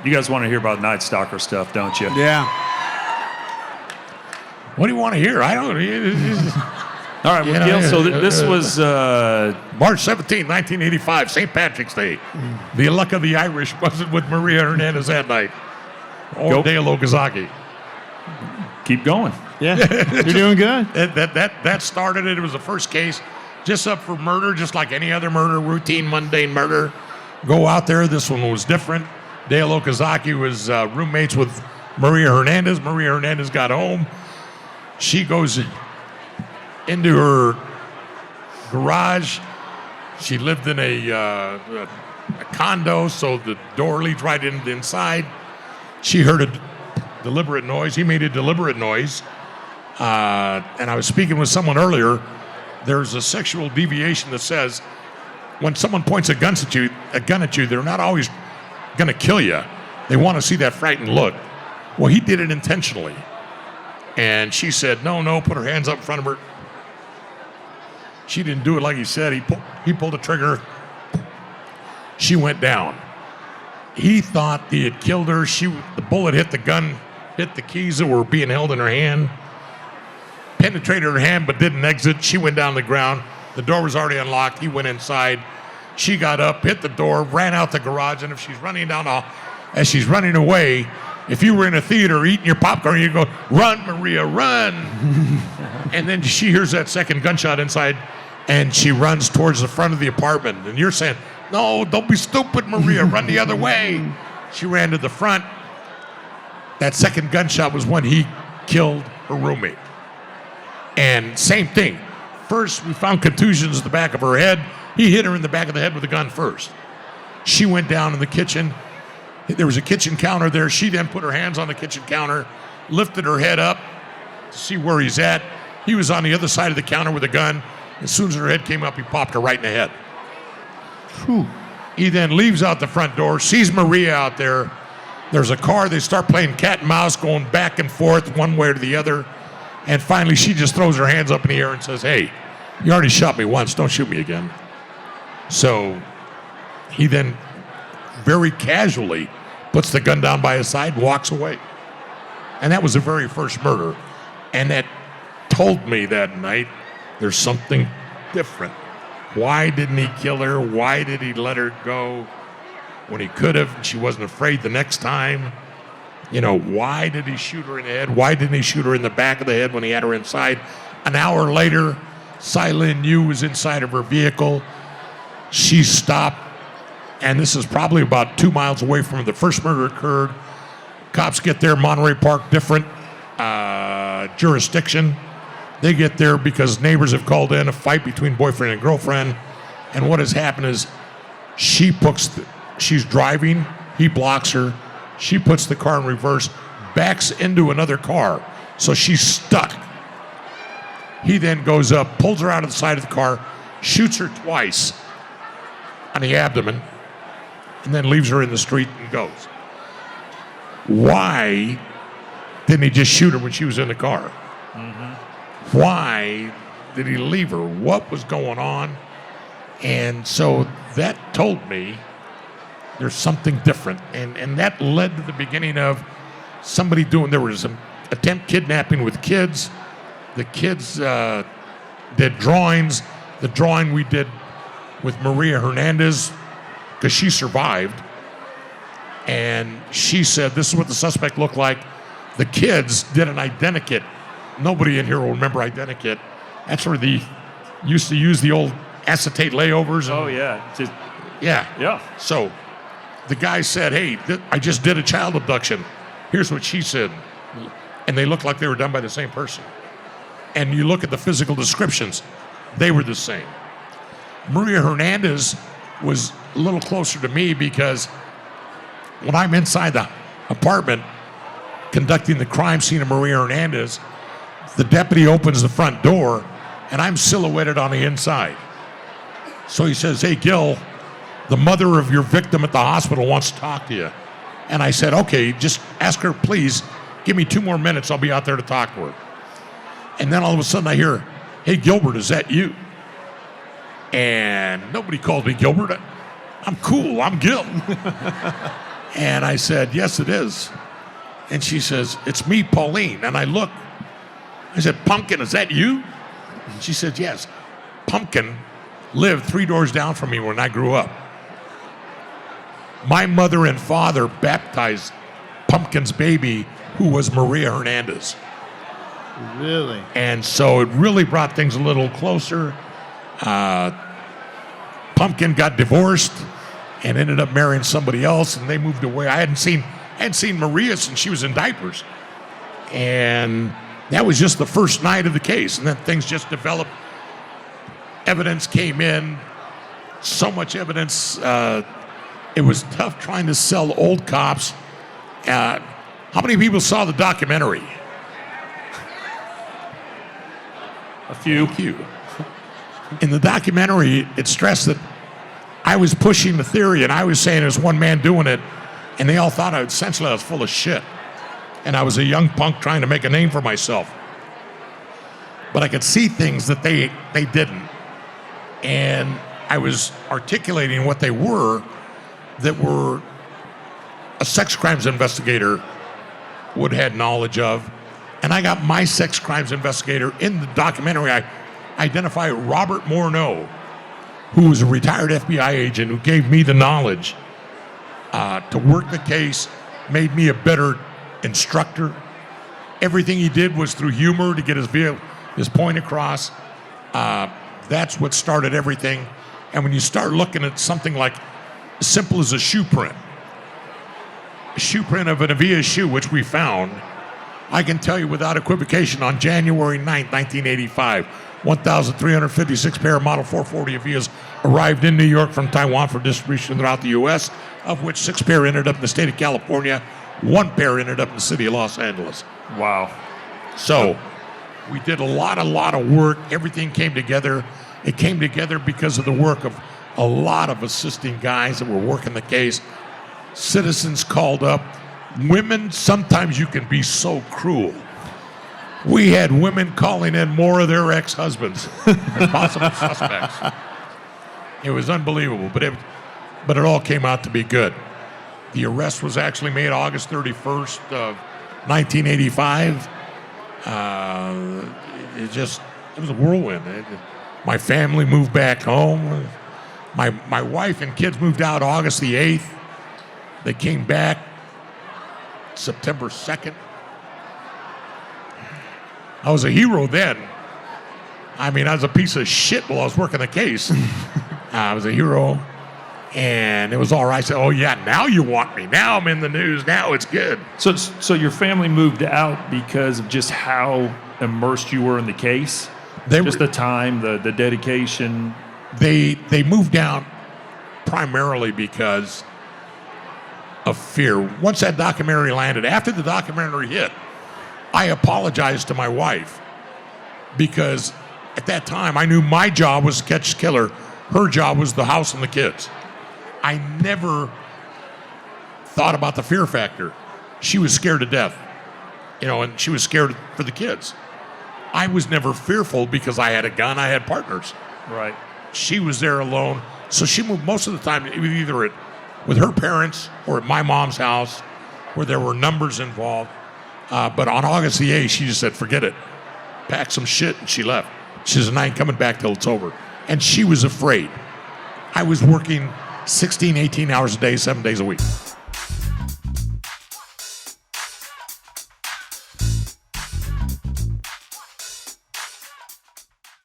You guys want to hear about Night Stalker stuff, don't you? Yeah. What do you want to hear? I don't. All right, well, Gil, so this was March 17, 1985, St. Patrick's Day. The luck of the Irish wasn't with Maria Hernandez that night. Or Dale Okazaki. keep going. Yeah, you're doing good. That started it. It was the first case, just up for murder, just like any other murder, routine, mundane murder. Go out there. This one was different. Dale Okazaki was roommates with Maria Hernandez. Maria Hernandez got home. She goes into her garage. She lived in a condo, so the door leads right into the inside. She heard a deliberate noise. He made a deliberate noise. And I was speaking with someone earlier. There's a sexual deviation that says when someone points a gun at you, they're not always going to kill you. They want to see that frightened look. Well, he did it intentionally. And she said, no, put her hands up in front of her. She didn't do it like he said. He pulled the trigger. She went down. He thought he had killed her. The bullet hit the gun, hit the keys that were being held in her hand, penetrated her hand but didn't exit. She went down the ground. The door was already unlocked. He went inside. She got up, hit the door, ran out the garage, and if she's running down as she's running away, if you were in a theater eating your popcorn, you'd go, "Run, Maria, run!" And then she hears that second gunshot inside, and she runs towards the front of the apartment. And you're saying, "No, don't be stupid, Maria, run the other way." She ran to the front. That second gunshot was when he killed her roommate. And same thing. First, we found contusions in the back of her head. He hit her in the back of the head with a gun first. She went down in the kitchen. There was a kitchen counter there. She then put her hands on the kitchen counter, lifted her head up to see where he's at. He was on the other side of the counter with a gun. As soon as her head came up, he popped her right in the head. Whew. He then leaves out the front door, sees Maria out there. There's a car. They start playing cat and mouse, going back and forth one way or the other. And finally, she just throws her hands up in the air and says, "Hey, you already shot me once. Don't shoot me again." So he then very casually puts the gun down by his side and walks away. And that was the very first murder. And that told me that night there's something different. Why didn't he kill her? Why did he let her go when he could have? She wasn't afraid the next time. You know, why did he shoot her in the head? Why didn't he shoot her in the back of the head when he had her inside? An hour later, Silene Yu was inside of her vehicle. She stopped, and this is probably about 2 miles away from where the first murder occurred. Cops get there, Monterey Park, different jurisdiction. They get there because neighbors have called in a fight between boyfriend and girlfriend, and what has happened is she's driving, he blocks her, she puts the car in reverse, backs into another car, so she's stuck. He then goes up, pulls her out of the side of the car, shoots her twice on the abdomen, and then leaves her in the street and goes. Why didn't he just shoot her when she was in the car? Mm-hmm. Why did he leave her? What was going on? And so that told me there's something different. And that led to the beginning of somebody there was an attempt kidnapping with kids. The kids did drawings. The drawing we did with Maria Hernandez, because she survived. And she said, this is what the suspect looked like. The kids did an identikit. Nobody in here will remember identikit. That's where they used to use the old acetate layovers. Oh, yeah. Yeah. So the guy said, "Hey, I just did a child abduction. Here's what she said." And they looked like they were done by the same person. And you look at the physical descriptions, they were the same. Maria Hernandez was a little closer to me because when I'm inside the apartment conducting the crime scene of Maria Hernandez, the deputy opens the front door and I'm silhouetted on the inside. So he says, "Hey, Gil, the mother of your victim at the hospital wants to talk to you." And I said, "Okay, just ask her, please, give me 2 more minutes. I'll be out there to talk to her." And then all of a sudden I hear, "Hey, Gilbert, is that you?" And nobody called me Gilbert. I'm cool. I'm Gil. And I said, yes, it is. And she says, it's me, Pauline. And I look. I said, Pumpkin, is that you? And she said, yes. Pumpkin lived 3 doors down from me when I grew up. My mother and father baptized Pumpkin's baby, who was Maria Hernandez. Really? And so it really brought things a little closer. Pumpkin got divorced and ended up marrying somebody else, and they moved away. I hadn't seen Maria since she was in diapers. And that was just the first night of the case, and then things just developed. Evidence came in, so much evidence. It was tough trying to sell old cops. How many people saw the documentary? A few. In the documentary, it stressed that I was pushing the theory, and I was saying it was one man doing it, and they all thought I was full of shit. And I was a young punk trying to make a name for myself. But I could see things that they didn't. And I was articulating what they were that were a sex crimes investigator would have had knowledge of. And I got my sex crimes investigator in the documentary. I identify Robert Morneau, who was a retired FBI agent who gave me the knowledge to work the case, made me a better instructor. Everything he did was through humor to get his point across. That's what started everything. And when you start looking at something like as simple as a shoe print of an Avia shoe, which we found, I can tell you without equivocation, on January 9th, 1985, 1,356 pair of Model 440 Avias arrived in New York from Taiwan for distribution throughout the U.S., of which 6 pair ended up in the state of California, 1 pair ended up in the city of Los Angeles. Wow. So we did a lot of work. Everything came together. It came together because of the work of a lot of assisting guys that were working the case. Citizens called up. Women, sometimes you can be so cruel. We had women calling in more of their ex-husbands as possible suspects. It was unbelievable, but it all came out to be good. The arrest was actually made August 31st of 1985. It was a whirlwind. My family moved back home. My wife and kids moved out August the 8th. They came back September 2nd. I was a hero then. I mean, I was a piece of shit while I was working the case. I was a hero, and it was all right. I said, oh, yeah, now you want me. Now I'm in the news. Now it's good. So your family moved out because of just how immersed you were in the case? The time, the dedication? They moved out primarily because of fear. Once that documentary landed, after the documentary hit, I apologized to my wife because at that time I knew my job was to catch the killer. Her job was the house and the kids. I never thought about the fear factor. She was scared to death, and she was scared for the kids. I was never fearful because I had a gun, I had partners. Right. She was there alone, so she moved most of the time either with her parents or at my mom's house where there were numbers involved. But on August the 8th, she just said, forget it. Packed some shit, and she left. She said, I ain't coming back till it's over. And she was afraid. I was working 16, 18 hours a day, 7 days a week.